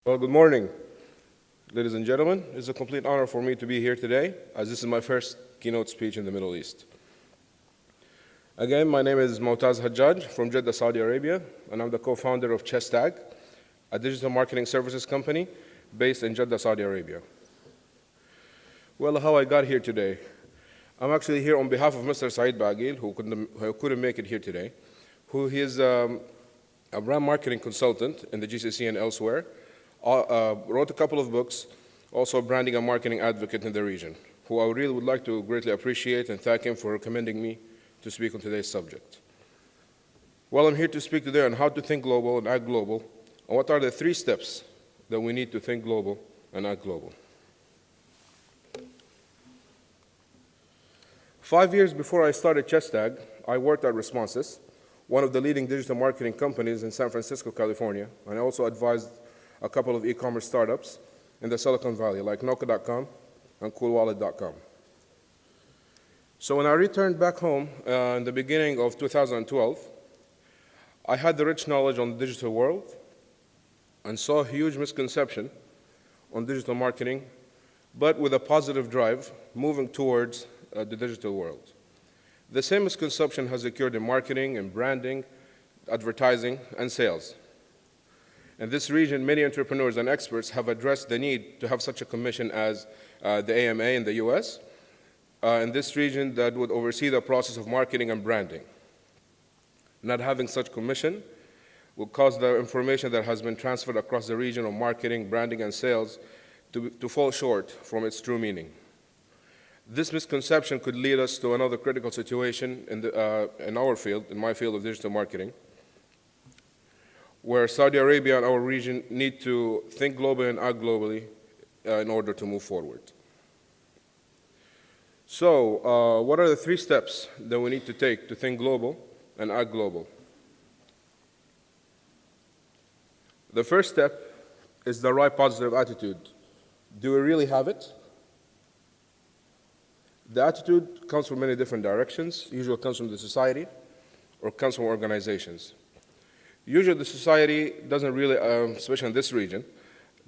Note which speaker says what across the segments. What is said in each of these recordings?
Speaker 1: Well, good morning, ladies and gentlemen. It's a complete honor for me to be here today, as this is my first keynote speech in the Middle East. Again, my name is Motaz Hajjaj from Jeddah, Saudi Arabia, and I'm the co-founder of Chestag, a digital marketing services company based in Jeddah, Saudi Arabia. Well, how I got here today. I'm actually here on behalf of Mr. Saeed Bagil, who couldn't make it here today, who is a brand marketing consultant in the GCC and elsewhere, wrote a couple of books, also a branding and marketing advocate in the region, who I really would like to greatly appreciate and thank him for recommending me to speak on today's subject. Well, I'm here to speak today on how to think global and act global, and what are the 3 steps that we need to think global and act global. 5 years before I started Chestag, I worked at Responses, one of the leading digital marketing companies in San Francisco, California, and I also advised a couple of e-commerce startups in the Silicon Valley, like Noka.com and CoolWallet.com. So when I returned back home in the beginning of 2012, I had the rich knowledge on the digital world and saw a huge misconception on digital marketing, but with a positive drive moving towards the digital world. The same misconception has occurred in marketing and branding, advertising, and sales. In this region, many entrepreneurs and experts have addressed the need to have such a commission as the AMA in the US, in this region that would oversee the process of marketing and branding. Not having such commission will cause the information that has been transferred across the region of marketing, branding, and sales to fall short from its true meaning. This misconception could lead us to another critical situation in our field, in my field of digital marketing, where Saudi Arabia and our region need to think globally and act globally in order to move forward. So, what are the 3 steps that we need to take to think global and act global? The first step is the right positive attitude. Do we really have it? The attitude comes from many different directions. Usually it comes from the society or it comes from organizations. Usually the society doesn't really, especially in this region,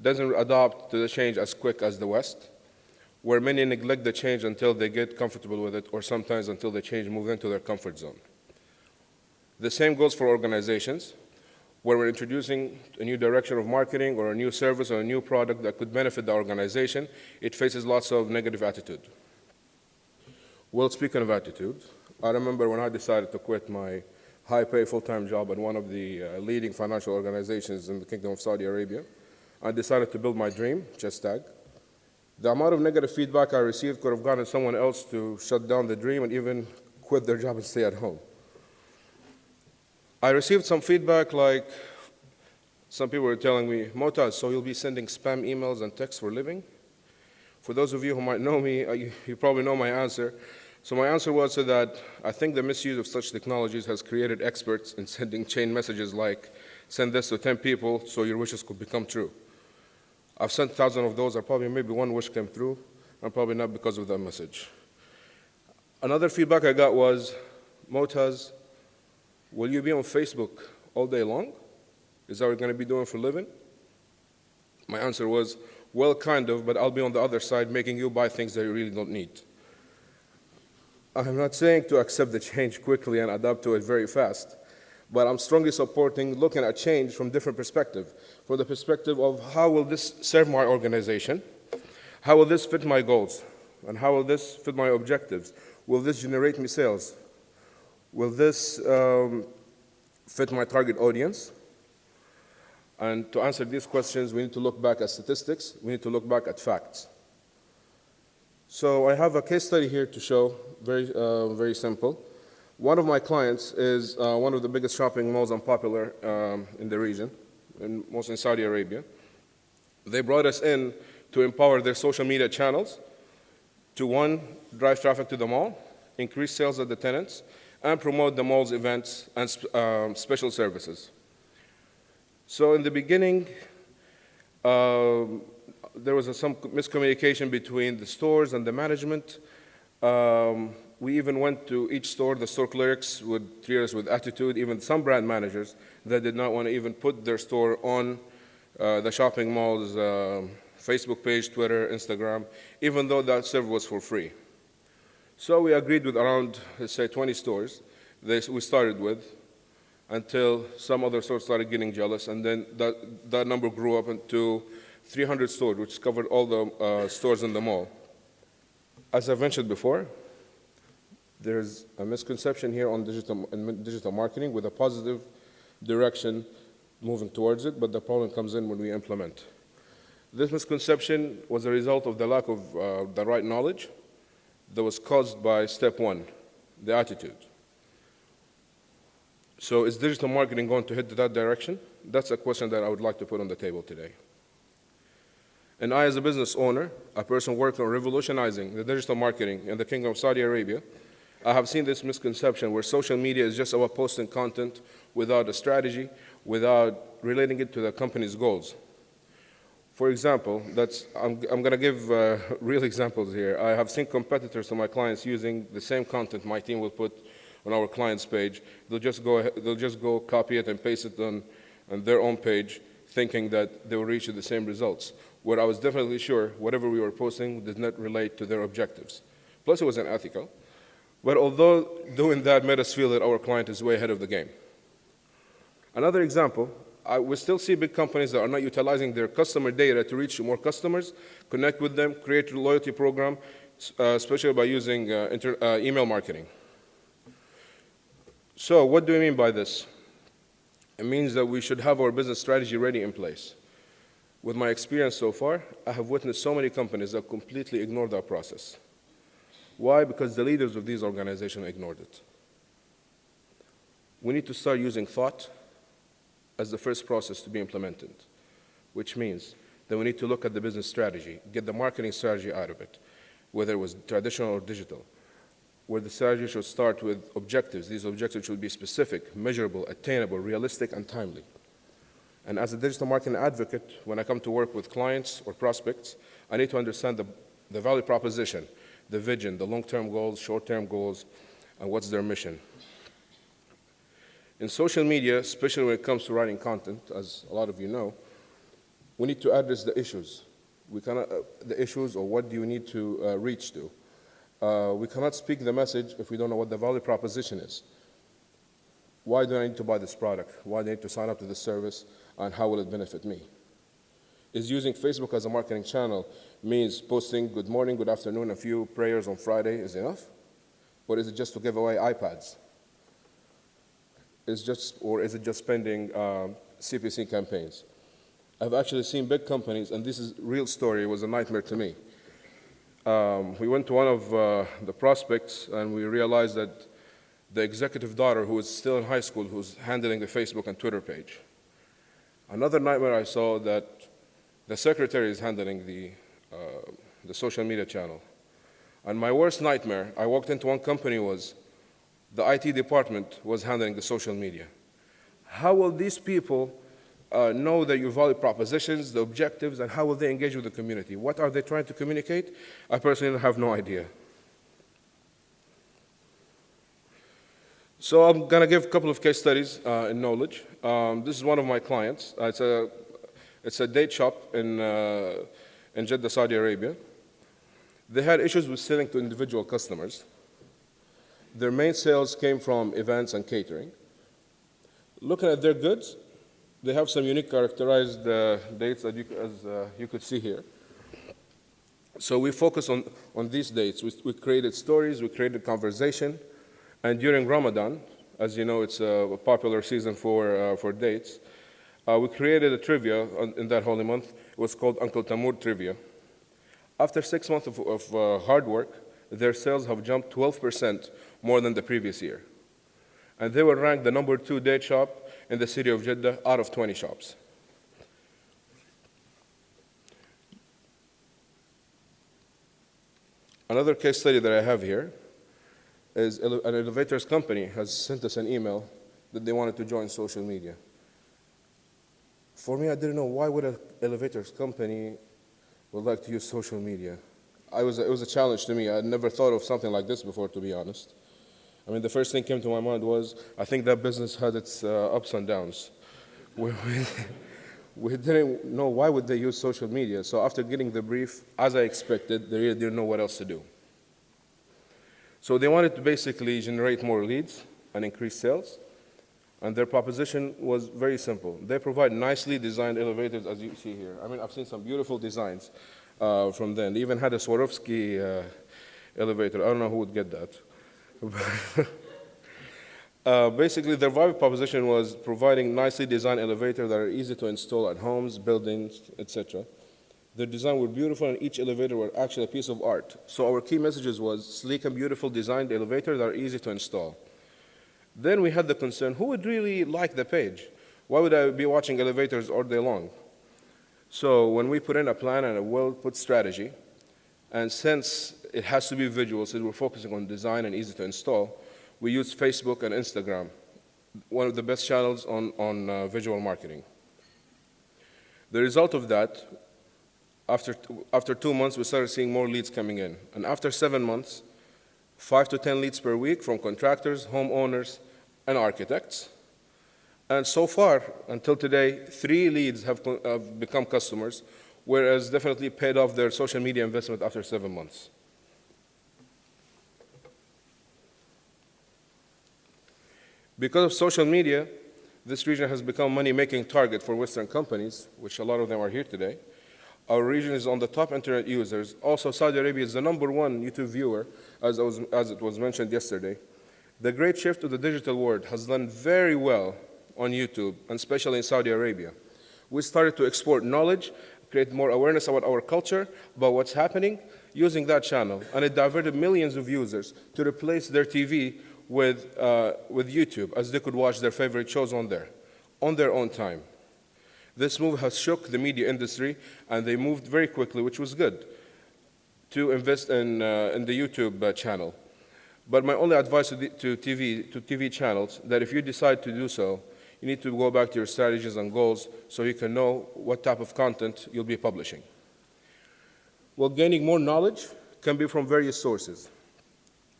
Speaker 1: doesn't adopt to the change as quick as the West, where many neglect the change until they get comfortable with it, or sometimes until the change moves into their comfort zone. The same goes for organizations, where we're introducing a new direction of marketing or a new service or a new product that could benefit the organization. It faces lots of negative attitude. Well, speaking of attitude, I remember when I decided to quit my high-pay full-time job at one of the leading financial organizations in the Kingdom of Saudi Arabia. I decided to build my dream, Chestag. The amount of negative feedback I received could have gotten someone else to shut down the dream and even quit their job and stay at home. I received some feedback like some people were telling me, Motaz, so you'll be sending spam emails and texts for a living? For those of you who might know me, you probably know my answer. So my answer was that I think the misuse of such technologies has created experts in sending chain messages like, send this to 10 people so your wishes could become true. I've sent thousands of those, and probably maybe one wish came through, and probably not because of that message. Another feedback I got was, Motaz, will you be on Facebook all day long? Is that what you're going to be doing for a living? My answer was, well, kind of, but I'll be on the other side making you buy things that you really don't need. I'm not saying to accept the change quickly and adapt to it very fast, but I'm strongly supporting looking at change from different perspectives. From the perspective of how will this serve my organization? How will this fit my goals? And how will this fit my objectives? Will this generate me sales? Will this fit my target audience? And to answer these questions, we need to look back at statistics. We need to look back at facts. So I have a case study here to show, very simple. One of my clients is one of the biggest shopping malls and popular in the region, mostly in Saudi Arabia. They brought us in to empower their social media channels to, 1, drive traffic to the mall, increase sales at the tenants, and promote the mall's events and special services. So in the beginning, there was some miscommunication between the stores and the management. We even went to each store. The store clerks would treat us with attitude, even some brand managers that did not want to even put their store on the shopping malls, Facebook page, Twitter, Instagram, even though that server was for free. So we agreed with around, let's say, 20 stores we started with, until some other stores started getting jealous, and then that number grew up into 300 stores, which covered all the stores in the mall. As I mentioned before, there's a misconception here on digital marketing with a positive direction moving towards it, but the problem comes in when we implement. This misconception was a result of the lack of the right knowledge that was caused by step one, the attitude. So is digital marketing going to head that direction? That's a question that I would like to put on the table today. And I, as a business owner, a person working on revolutionizing the digital marketing in the Kingdom of Saudi Arabia, I have seen this misconception where social media is just about posting content without a strategy, without relating it to the company's goals. For example, I'm going to give real examples here. I have seen competitors to my clients using the same content my team will put on our client's page. They'll just go copy it and paste it on their own page, thinking that they will reach the same results, where I was definitely sure whatever we were posting did not relate to their objectives. Plus, it was unethical. But although doing that made us feel that our client is way ahead of the game. Another example, we still see big companies that are not utilizing their customer data to reach more customers, connect with them, create a loyalty program, especially by using email marketing. So what do we mean by this? It means that we should have our business strategy ready in place. With my experience so far, I have witnessed so many companies that completely ignore that process. Why? Because the leaders of these organizations ignored it. We need to start using thought as the first process to be implemented, which means that we need to look at the business strategy, get the marketing strategy out of it, whether it was traditional or digital, where the strategy should start with objectives. These objectives should be specific, measurable, attainable, realistic, and timely. And as a digital marketing advocate, when I come to work with clients or prospects, I need to understand the value proposition, the vision, the long-term goals, short-term goals, and what's their mission. In social media, especially when it comes to writing content, as a lot of you know, we need to address the issues. The issues, or what do you need to reach to? We cannot speak the message if we don't know what the value proposition is. Why do I need to buy this product? Why do I need to sign up to this service? And how will it benefit me? Is using Facebook as a marketing channel means posting good morning, good afternoon, a few prayers on Friday is enough? Or is it just to give away iPads? Or is it just spending CPC campaigns? I've actually seen big companies, and this is a real story, it was a nightmare to me. We went to one of the prospects, and we realized that the executive daughter, who was still in high school, who was handling the Facebook and Twitter page. Another nightmare I saw that the secretary is handling the social media channel. And my worst nightmare, I walked into one company, was the IT department was handling the social media. How will these people know that your value propositions, the objectives, and how will they engage with the community? What are they trying to communicate? I personally have no idea. So I'm going to give a couple of case studies in knowledge. This is one of my clients. It's a date shop in Jeddah, Saudi Arabia. They had issues with selling to individual customers. Their main sales came from events and catering. Looking at their goods, they have some unique characterized dates as you could see here. So we focus on these dates. We created stories, we created conversation, and during Ramadan, as you know, it's a popular season for dates, we created a trivia in that holy month. It was called Uncle Tamur Trivia. After 6 months of hard work, their sales have jumped 12% more than the previous year. And they were ranked the #2 date shop in the city of Jeddah out of 20 shops. Another case study that I have here is an elevators company has sent us an email that they wanted to join social media. For me, I didn't know, why would an elevators company would like to use social media? It was a challenge to me. I had never thought of something like this before, to be honest. I mean, the first thing came to my mind was, I think that business had its ups and downs. we didn't know why would they use social media. So after getting the brief, as I expected, they really didn't know what else to do. So they wanted to basically generate more leads and increase sales. And their proposition was very simple. They provide nicely designed elevators, as you see here. I mean, I've seen some beautiful designs from them. They even had a Swarovski elevator. I don't know who would get that. Basically, their value proposition was providing nicely designed elevators that are easy to install at homes, buildings, etc. Their design were beautiful, and each elevator were actually a piece of art. So our key messages was sleek and beautiful designed elevators that are easy to install. Then we had the concern, who would really like the page? Why would I be watching elevators all day long? So when we put in a plan and a well-put strategy, and since it has to be visual, so we're focusing on design and easy to install, we use Facebook and Instagram, one of the best channels on visual marketing. The result of that, after 2 months, we started seeing more leads coming in. And after 7 months, 5 to 10 leads per week from contractors, homeowners, and architects. And so far, until today, 3 leads have become customers, whereas definitely paid off their social media investment after 7 months. Because of social media, this region has become a money-making target for Western companies, which a lot of them are here today. Our region is on the top internet users. Also, Saudi Arabia is the #1 YouTube viewer, as it was mentioned yesterday. The great shift to the digital world has done very well on YouTube, and especially in Saudi Arabia. We started to export knowledge, create more awareness about our culture, about what's happening, using that channel. And it diverted millions of users to replace their TV with YouTube, as they could watch their favorite shows on there, on their own time. This move has shook the media industry, and they moved very quickly, which was good, to invest in the YouTube channel. But my only advice to TV channels, that if you decide to do so, you need to go back to your strategies and goals so you can know what type of content you'll be publishing. Well, gaining more knowledge can be from various sources.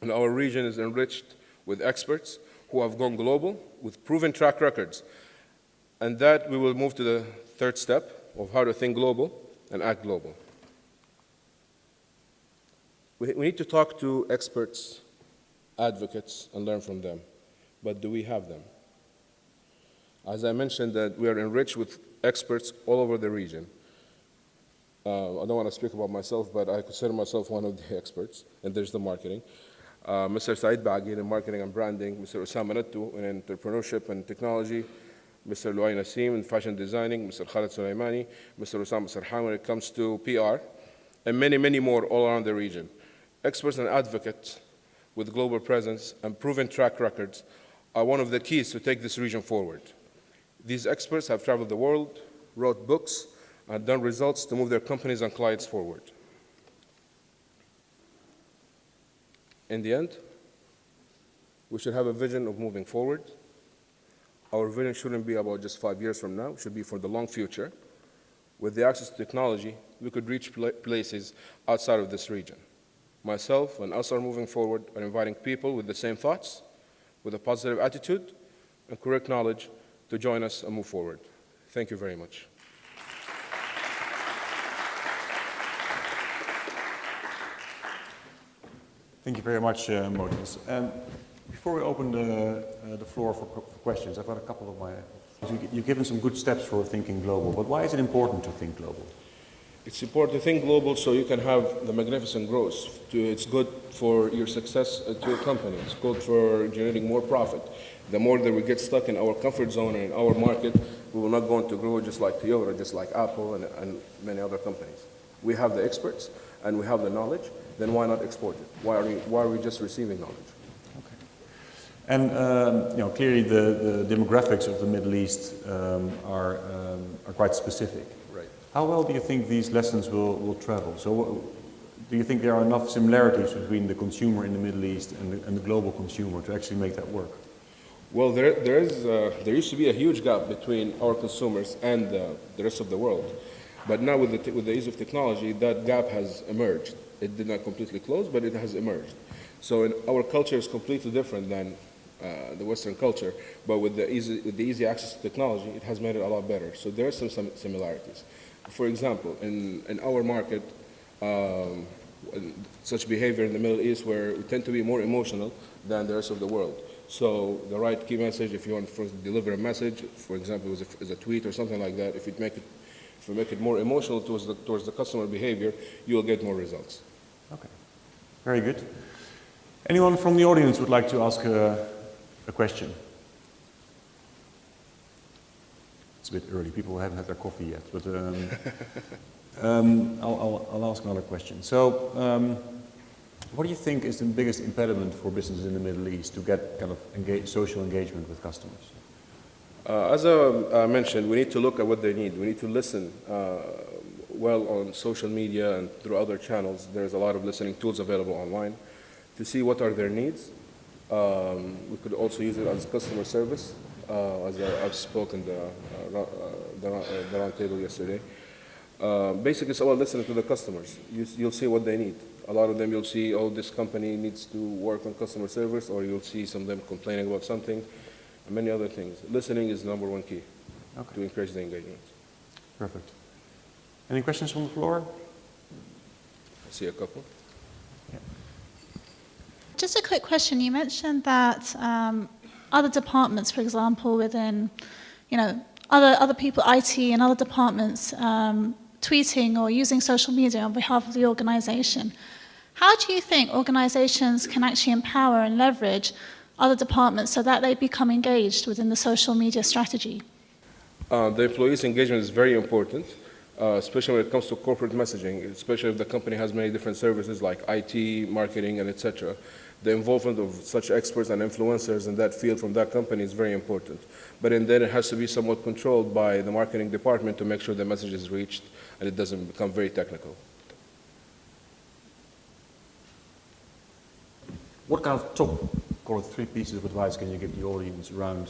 Speaker 1: And our region is enriched with experts who have gone global with proven track records. And that we will move to the third step of how to think global and act global. We need to talk to experts, advocates, and learn from them. But do we have them? As I mentioned, that we are enriched with experts all over the region. I don't want to speak about myself, but I consider myself one of the experts in digital marketing. Mr. Saeed Bagir in marketing and branding, Mr. Osama Nattu in entrepreneurship and technology, Mr. Luay Nassim in fashion designing, Mr. Khalid Sulaimani, Mr. Osama Sarhan when it comes to PR, and many, many more all around the region. Experts and advocates with global presence and proven track records are one of the keys to take this region forward. These experts have traveled the world, wrote books, and done results to move their companies and clients forward. In the end, we should have a vision of moving forward. Our vision shouldn't be about just 5 years from now. It should be for the long future. With the access to technology, we could reach places outside of this region. Myself and us are moving forward and inviting people with the same thoughts, with a positive attitude and correct knowledge to join us and move forward. Thank you very much.
Speaker 2: Thank you very much, Moses. Before we open the floor for questions, I've got a couple of my... You've given some good steps for thinking global, but why is it important to think global?
Speaker 1: It's important to think global so you can have the magnificent growth. It's good for your success to your company. It's good for generating more profit. The more that we get stuck in our comfort zone and in our market, we will not go on to grow just like Toyota, just like Apple, and many other companies. We have the experts and we have the knowledge, then why not export it? Why are we just receiving knowledge?
Speaker 2: Okay. And clearly the demographics of the Middle East are quite specific.
Speaker 1: Right.
Speaker 2: How well do you think these lessons will travel? So do you think there are enough similarities between the consumer in the Middle East and the global consumer to actually make that work?
Speaker 1: Well, there used to be a huge gap between our consumers and the rest of the world. But now with the ease of technology, that gap has emerged. It did not completely close, but it has emerged. So our culture is completely different than the Western culture, but with the easy access to technology, it has made it a lot better. So there are some similarities. For example, in our market, such behavior in the Middle East where we tend to be more emotional than the rest of the world. So the right key message, if you want to deliver a message, for example, as a tweet or something like that, if you make it more emotional towards the customer behavior, you will get more results.
Speaker 2: Okay, very good. Anyone from the audience would like to ask a question? It's a bit early, people haven't had their coffee yet, but I'll ask another question. So, what do you think is the biggest impediment for businesses in the Middle East to get kind of social engagement with customers?
Speaker 1: As I mentioned, we need to look at what they need. We need to listen well on social media and through other channels. There's a lot of listening tools available online to see what are their needs. We could also use it as customer service, as I've spoken the round table yesterday. Basically, it's about listening to the customers. You'll see what they need. A lot of them you'll see, oh, this company needs to work on customer service, or you'll see some of them complaining about something, and many other things. Listening is number one key to increase the engagement.
Speaker 2: Perfect. Any questions from the floor?
Speaker 1: I see a couple.
Speaker 2: Yeah.
Speaker 3: Just a quick question. You mentioned that other departments, for example, within, other people, IT and other departments, tweeting or using social media on behalf of the organization. How do you think organizations can actually empower and leverage other departments so that they become engaged within the social media strategy?
Speaker 1: The employees' engagement is very important, especially when it comes to corporate messaging, especially if the company has many different services like IT, marketing, and etc. The involvement of such experts and influencers in that field from that company is very important. But then it has to be somewhat controlled by the marketing department to make sure the message is reached and it doesn't become very technical.
Speaker 2: What kind of top, call it 3 pieces of advice can you give the audience around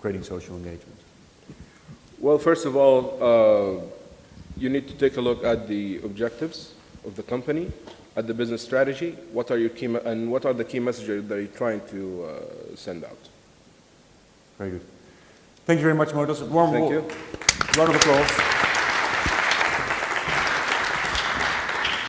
Speaker 2: creating social engagement?
Speaker 1: Well, first of all, you need to take a look at the objectives of the company, at the business strategy. What are the key messages that you're trying to send out?
Speaker 2: Very good. Thank you very much, Mo. That's a warm
Speaker 1: Thank you.
Speaker 2: round of applause.